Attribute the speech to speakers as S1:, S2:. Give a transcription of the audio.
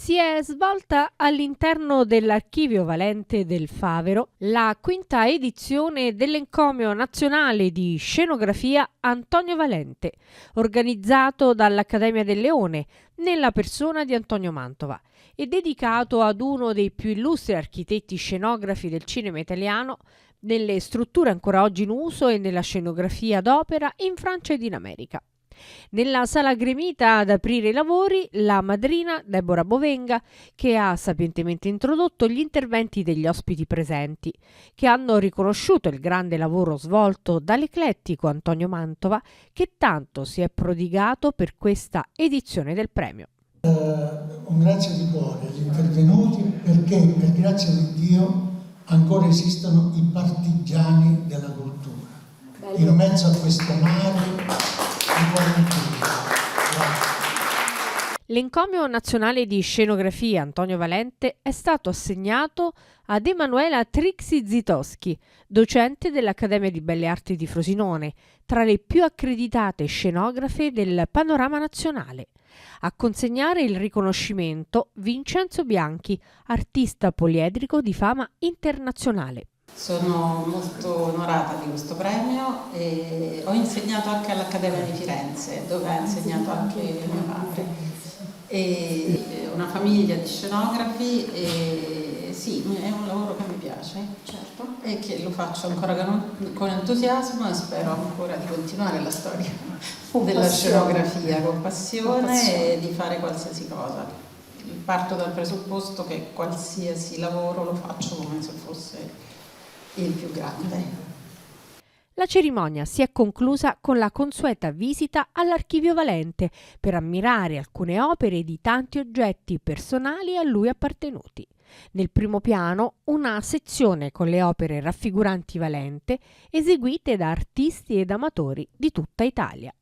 S1: Si è svolta all'interno dell'Archivio Valente del Favero la quinta edizione dell'Encomio Nazionale di Scenografia Antonio Valente, organizzato dall'Accademia del Leone, nella persona di Antonio Mantova, e dedicato ad uno dei più illustri architetti scenografi del cinema italiano, nelle strutture ancora oggi in uso e nella scenografia d'opera in Francia ed in America. Nella sala gremita ad aprire i lavori la madrina Deborah Bovenga, che ha sapientemente introdotto gli interventi degli ospiti presenti, che hanno riconosciuto il grande lavoro svolto dall'eclettico Antonio Mantova, che tanto si è prodigato per questa edizione del premio.
S2: Un grazie di cuore agli intervenuti, perché per grazia di Dio ancora esistono i partigiani della cultura. Bello. In mezzo a questo mare.
S1: L'Encomio Nazionale di Scenografia Antonio Valente è stato assegnato ad Emanuela Trixi Zitoschi, docente dell'Accademia di Belle Arti di Frosinone, tra le più accreditate scenografe del panorama nazionale. A consegnare il riconoscimento Vincenzo Bianchi, artista poliedrico di fama internazionale.
S3: Sono molto onorata di questo premio e ho insegnato anche all'Accademia di Firenze, dove ha insegnato anche mio padre. E una famiglia di scenografi e sì, è un lavoro che mi piace, certo, e che lo faccio ancora con entusiasmo e spero ancora di continuare la storia della scenografia con passione e di fare qualsiasi cosa. Parto dal presupposto che qualsiasi lavoro lo faccio come se fosse il più grande.
S1: La cerimonia si è conclusa con la consueta visita all'Archivio Valente per ammirare alcune opere di tanti oggetti personali a lui appartenuti. Nel primo piano una sezione con le opere raffiguranti Valente eseguite da artisti ed amatori di tutta Italia.